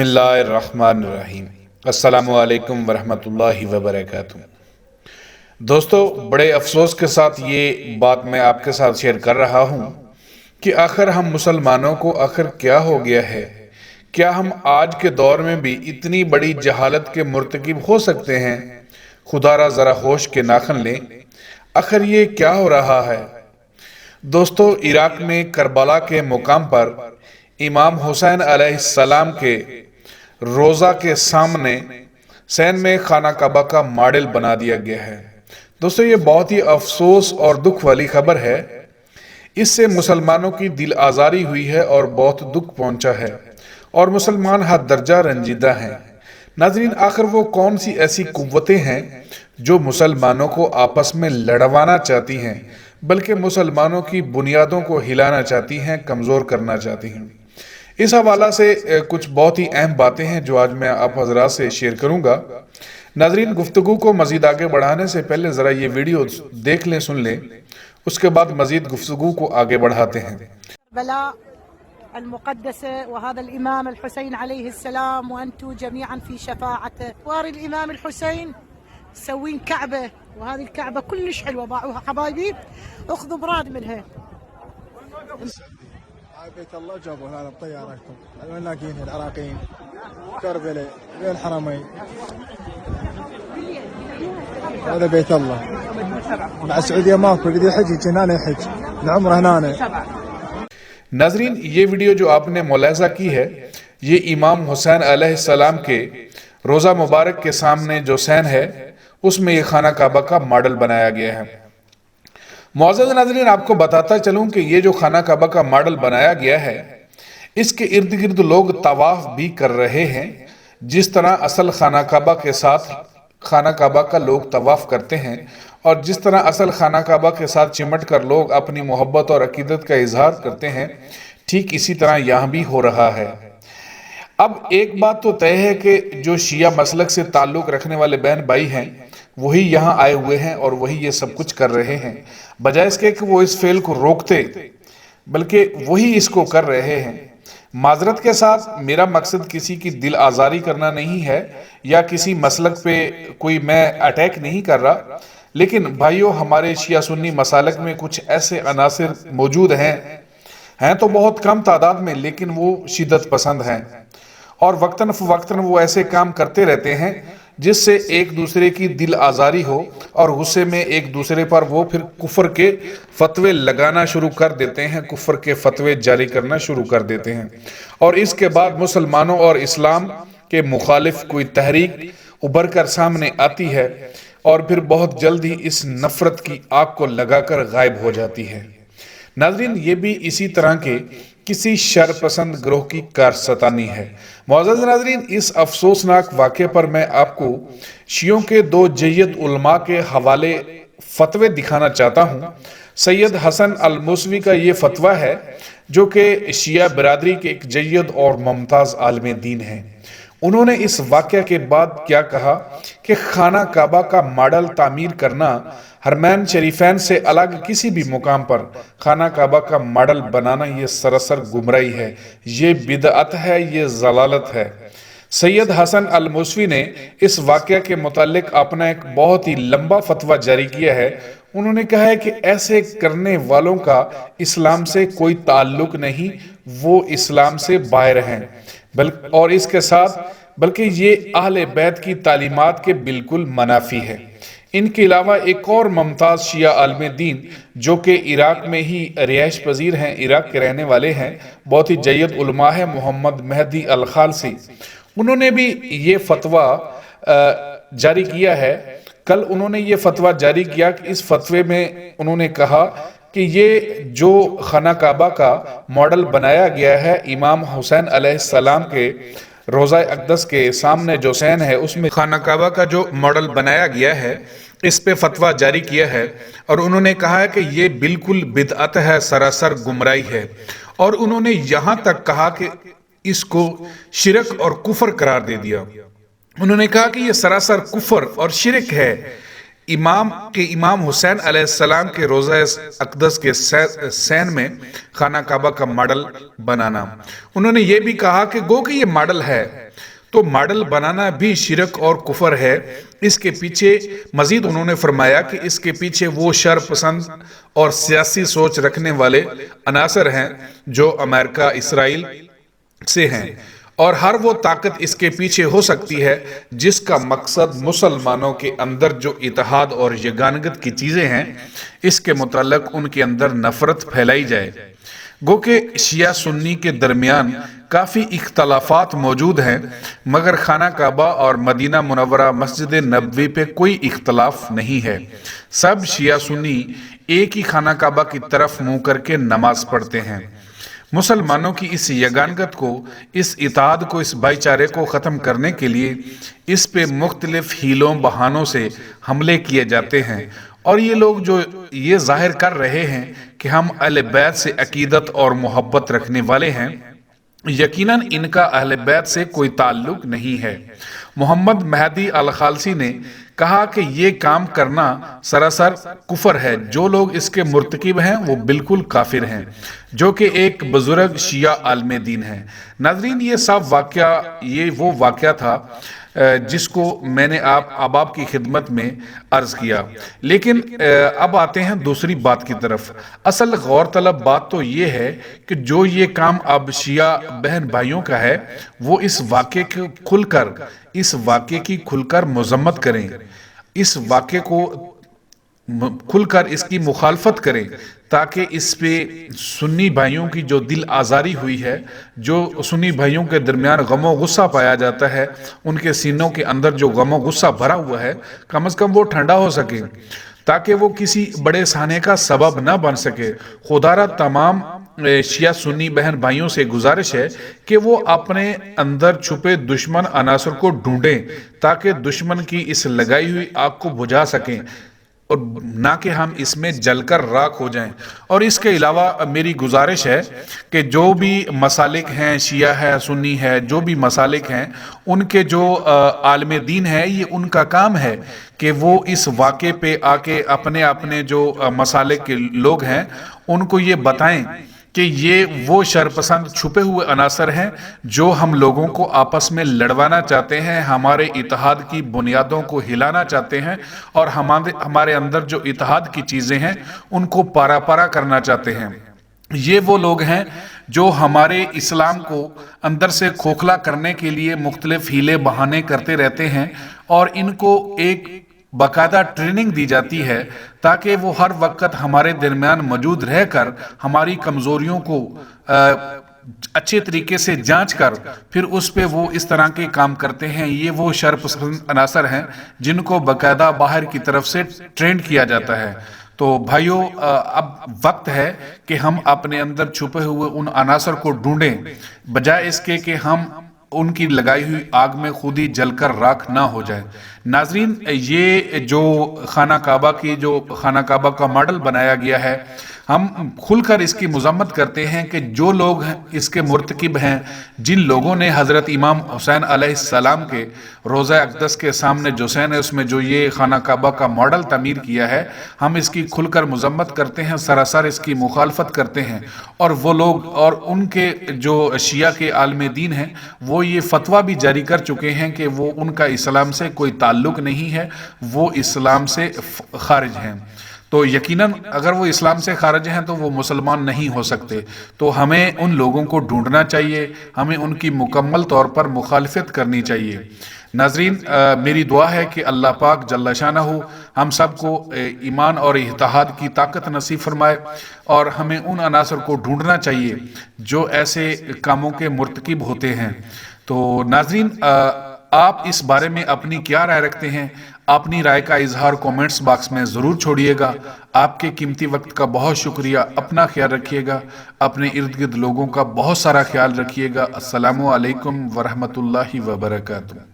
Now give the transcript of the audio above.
اللہ الرحمن الرحیم۔ السلام علیکم ورحمۃ اللہ وبرکاتہ۔ دوستو، بڑے افسوس کے ساتھ یہ بات میں آپ کے ساتھ شیئر کر رہا ہوں کہ آخر ہم مسلمانوں کو آخر کیا ہو گیا ہے؟ کیا ہم آج کے دور میں بھی اتنی بڑی جہالت کے مرتکب ہو سکتے ہیں؟ خدا را ذرا ہوش کے ناخن لیں، آخر یہ کیا ہو رہا ہے؟ دوستو، عراق میں کربلا کے مقام پر امام حسین علیہ السلام کے روضہ کے سامنے سین میں خانہ کعبہ کا ماڈل بنا دیا گیا ہے۔ دوستو، یہ بہت ہی افسوس اور دکھ والی خبر ہے۔ اس سے مسلمانوں کی دل آزاری ہوئی ہے اور بہت دکھ پہنچا ہے، اور مسلمان حد درجہ رنجیدہ ہیں۔ ناظرین، آخر وہ کون سی ایسی قوتیں ہیں جو مسلمانوں کو آپس میں لڑوانا چاہتی ہیں، بلکہ مسلمانوں کی بنیادوں کو ہلانا چاہتی ہیں، کمزور کرنا چاہتی ہیں؟ اس حوالہ سے کچھ بہت ہی اہم باتیں ہیں جو آج میں آپ حضرات سے شیئر کروں گا۔ ناظرین، گفتگو کو مزید آگے بڑھانے سے پہلے ذرا یہ ویڈیو دیکھ لیں، سن لیں، اس کے بعد مزید گفتگو کو آگے بڑھاتے ہیں۔ بلاء المقدسة وهذا الإمام الحسين عليه السلام وأنتم جميعا في شفاعته. وار الإمام الحسين مسوين كعبة، وهذه الكعبة كلش حلوة، باعوها حبايبي، اخذوا براد منها. بيت الله جابوا هذا بطيارتهم الملاكين العراقيين كربلاء بين الحرمين. هذا بيت الله مع السعودية ماكو، اللي يحج يجي هنا يحج العمره هنا. ناظرین، یہ ویڈیو جو آپ نے ملاحظہ کی ہے، یہ امام حسین علیہ السلام کے روضہ مبارک کے سامنے جو سین ہے، اس میں یہ خانہ کعبہ کا ماڈل بنایا گیا ہے۔ معزز ناظرین، آپ کو بتاتا چلوں کہ یہ جو خانہ کعبہ کا ماڈل بنایا گیا ہے، اس کے ارد گرد لوگ طواف بھی کر رہے ہیں، جس طرح اصل خانہ کعبہ کے ساتھ خانہ کعبہ کا لوگ طواف کرتے ہیں، اور جس طرح اصل خانہ کعبہ کے ساتھ چمٹ کر لوگ اپنی محبت اور عقیدت کا اظہار کرتے ہیں، ٹھیک اسی طرح یہاں بھی ہو رہا ہے۔ اب ایک بات تو طے ہے کہ جو شیعہ مسلک سے تعلق رکھنے والے بہن بھائی ہیں، وہی یہاں آئے ہوئے ہیں اور وہی یہ سب کچھ کر رہے ہیں، بجائے اس کے کہ وہ اس فعل کو روکتے، بلکہ وہی اس کو کر رہے ہیں۔ معذرت کے ساتھ، میرا مقصد کسی کی دل آزاری کرنا نہیں ہے یا کسی مسلک پہ کوئی میں اٹیک نہیں کر رہا، لیکن بھائیو، ہمارے شیعہ سنی مسالک میں کچھ ایسے عناصر موجود ہیں تو بہت کم تعداد میں، لیکن وہ شدت پسند ہیں، اور وقتاً فوقتاً وہ ایسے کام کرتے رہتے ہیں جس سے ایک دوسرے کی دل آزاری ہو، اور غصے میں ایک دوسرے پر وہ پھر کفر کے فتوے لگانا شروع کر دیتے ہیں، کفر کے فتوے جاری کرنا شروع کر دیتے ہیں، اور اس کے بعد مسلمانوں اور اسلام کے مخالف کوئی تحریک ابھر کر سامنے آتی ہے، اور پھر بہت جلد ہی اس نفرت کی آگ کو لگا کر غائب ہو جاتی ہے۔ ناظرین، یہ بھی اسی طرح کے کسی شر پسند گروہ کی کارستانی ہے۔ معزز ناظرین، اس افسوسناک واقعے پر میں آپ کو شیعوں کے دو جید علماء کے حوالے فتوے دکھانا چاہتا ہوں۔ سید حسن الموسوی کا یہ فتویٰ ہے، جو کہ شیعہ برادری کے ایک جید اور ممتاز عالم دین ہیں۔ انہوں نے اس واقعہ کے بعد کیا کہا کہ خانہ کعبہ کا ماڈل تعمیر کرنا، حرمین شریفین سے الگ کسی بھی مقام پر خانہ کعبہ کا ماڈل بنانا، یہ سراسر گمراہی ہے، یہ بدعت ہے، یہ ضلالت ہے۔ سید حسن الموسوی نے اس واقعہ کے متعلق اپنا ایک بہت ہی لمبا فتویٰ جاری کیا ہے۔ انہوں نے کہا ہے کہ ایسے کرنے والوں کا اسلام سے کوئی تعلق نہیں، وہ اسلام سے باہر ہیں، اور اس کے ساتھ بلکہ یہ اہل بیت کی تعلیمات کے بالکل منافی ہے۔ ان کے علاوہ ایک اور ممتاز شیعہ عالم دین، جو کہ عراق میں ہی رہائش پذیر ہیں، عراق کے رہنے والے ہیں، بہت ہی جید علماء ہیں، محمد مہدی الخالصی، انہوں نے بھی یہ فتویٰ جاری کیا ہے۔ کل انہوں نے یہ فتویٰ جاری کیا کہ اس فتوے میں انہوں نے کہا کہ یہ جو خانہ کعبہ کا ماڈل بنایا گیا ہے، امام حسین علیہ السلام کے روضہ اقدس کے سامنے جو سین ہے، اس میں خانہ کعبہ کا جو ماڈل بنایا گیا ہے، اس پہ فتویٰ جاری کیا ہے، اور انہوں نے کہا ہے کہ یہ بالکل بدعت ہے، سراسر گمراہی ہے، اور انہوں نے یہاں تک کہا کہ اس کو شرک اور کفر قرار دے دیا۔ انہوں نے کہا کہ یہ سراسر کفر اور شرک ہے۔ امام حسین علیہ السلام کے روضہ اقدس کے سین میں خانہ کعبہ کا ماڈل بنانا۔ انہوں نے یہ بھی کہا کہ گو کہ یہ ماڈل ہے تو ماڈل بنانا بھی شرک اور کفر ہے۔ اس کے پیچھے مزید انہوں نے فرمایا کہ اس کے پیچھے وہ شر پسند اور سیاسی سوچ رکھنے والے عناصر ہیں جو امریکہ اسرائیل سے ہیں، اور ہر وہ طاقت اس کے پیچھے ہو سکتی ہے جس کا مقصد مسلمانوں کے اندر جو اتحاد اور یگانگت کی چیزیں ہیں اس کے متعلق ان کے اندر نفرت پھیلائی جائے۔ گو کہ شیعہ سنی کے درمیان کافی اختلافات موجود ہیں، مگر خانہ کعبہ اور مدینہ منورہ مسجد نبوی پہ کوئی اختلاف نہیں ہے۔ سب شیعہ سنی ایک ہی خانہ کعبہ کی طرف منہ کر کے نماز پڑھتے ہیں۔ مسلمانوں کی اس یگانگت کو، اس اتحاد کو، اس بھائی چارے کو ختم کرنے کے لیے اس پہ مختلف ہیلوں بہانوں سے حملے کیے جاتے ہیں، اور یہ لوگ جو یہ ظاہر کر رہے ہیں کہ ہم اہل بیت سے عقیدت اور محبت رکھنے والے ہیں، یقیناً ان کا اہل بیت سے کوئی تعلق نہیں ہے۔ محمد مہدی الخالصی نے کہا کہ یہ کام کرنا سراسر کفر ہے، جو لوگ اس کے مرتکب ہیں وہ بالکل کافر ہیں، جو کہ ایک بزرگ شیعہ عالم دین ہے۔ ناظرین، یہ وہ واقعہ تھا جس کو میں نے آپ کی خدمت میں عرض کیا، لیکن اب آتے ہیں دوسری بات کی طرف۔ اصل غور طلب بات تو یہ ہے کہ جو یہ کام اب شیعہ بہن بھائیوں کا ہے وہ اس واقعے کی کھل کر مذمت کریں، اس واقعے کو کھل کر اس کی مخالفت کریں، تاکہ اس پہ سنی بھائیوں کی جو دل آزاری ہوئی ہے، جو سنی بھائیوں کے درمیان غم و غصہ پایا جاتا ہے، ان کے سینوں کے اندر جو غم و غصہ بھرا ہوا ہے، کم از کم وہ ٹھنڈا ہو سکے، تاکہ وہ کسی بڑے سانے کا سبب نہ بن سکے۔ خدا را تمام شیعہ سنی بہن بھائیوں سے گزارش ہے کہ وہ اپنے اندر چھپے دشمن عناصر کو ڈھونڈیں، تاکہ دشمن کی اس لگائی ہوئی آگ کو بجھا سکیں، اور نہ کہ ہم اس میں جل کر راکھ ہو جائیں۔ اور اس کے علاوہ میری گزارش ہے کہ جو بھی مسالک ہیں، شیعہ ہے، سنی ہے، جو بھی مسالک ہیں، ان کے جو عالم دین ہے، یہ ان کا کام ہے کہ وہ اس واقعے پہ آ کے اپنے جو مسالک کے لوگ ہیں ان کو یہ بتائیں کہ یہ وہ شرپسند چھپے ہوئے عناصر ہیں جو ہم لوگوں کو آپس میں لڑوانا چاہتے ہیں، ہمارے اتحاد کی بنیادوں کو ہلانا چاہتے ہیں، اور ہمارے اندر جو اتحاد کی چیزیں ہیں ان کو پارا پارا کرنا چاہتے ہیں۔ یہ وہ لوگ ہیں جو ہمارے اسلام کو اندر سے کھوکھلا کرنے کے لیے مختلف ہیلے بہانے کرتے رہتے ہیں، اور ان کو ایک باقاعدہ ٹریننگ دی جاتی ہے تاکہ وہ ہر وقت ہمارے درمیان موجود رہ کر ہماری کمزوریوں کو اچھے طریقے سے جانچ کر پھر اس پہ وہ اس طرح کے کام کرتے ہیں۔ یہ وہ شرپسند عناصر ہیں جن کو باقاعدہ باہر کی طرف سے ٹرینڈ کیا جاتا ہے۔ تو بھائیوں، اب وقت ہے کہ ہم اپنے اندر چھپے ہوئے ان عناصر کو ڈھونڈیں، بجائے اس کے کہ ہم ان کی لگائی ہوئی آگ میں خود ہی جل کر راکھ نہ ہو جائے۔ ناظرین، یہ جو خانہ کعبہ کا ماڈل بنایا گیا ہے، ہم کھل کر اس کی مذمت کرتے ہیں کہ جو لوگ اس کے مرتکب ہیں، جن لوگوں نے حضرت امام حسین علیہ السلام کے روضہ اقدس کے سامنے جو سین ہے اس میں جو یہ خانہ کعبہ کا ماڈل تعمیر کیا ہے، ہم اس کی کھل کر مذمت کرتے ہیں، سراسر اس کی مخالفت کرتے ہیں۔ اور وہ لوگ اور ان کے جو شیعہ کے عالم دین ہیں وہ یہ فتویٰ بھی جاری کر چکے ہیں کہ وہ ان کا اسلام سے کوئی تعلق نہیں ہے، وہ اسلام سے خارج ہیں۔ تو یقیناً اگر وہ اسلام سے خارج ہیں تو وہ مسلمان نہیں ہو سکتے۔ تو ہمیں ان لوگوں کو ڈھونڈنا چاہیے، ہمیں ان کی مکمل طور پر مخالفت کرنی چاہیے۔ ناظرین، میری دعا ہے کہ اللہ پاک جل شانہ ہم سب کو ایمان اور اتحاد کی طاقت نصیب فرمائے، اور ہمیں ان عناصر کو ڈھونڈنا چاہیے جو ایسے کاموں کے مرتکب ہوتے ہیں۔ تو ناظرین، آپ اس بارے میں اپنی کیا رائے رکھتے ہیں؟ اپنی رائے کا اظہار کومنٹس باکس میں ضرور چھوڑیے گا۔ آپ کے قیمتی وقت کا بہت شکریہ۔ اپنا خیال رکھیے گا، اپنے ارد گرد لوگوں کا بہت سارا خیال رکھیے گا۔ السلام علیکم ورحمۃ اللہ وبرکاتہ۔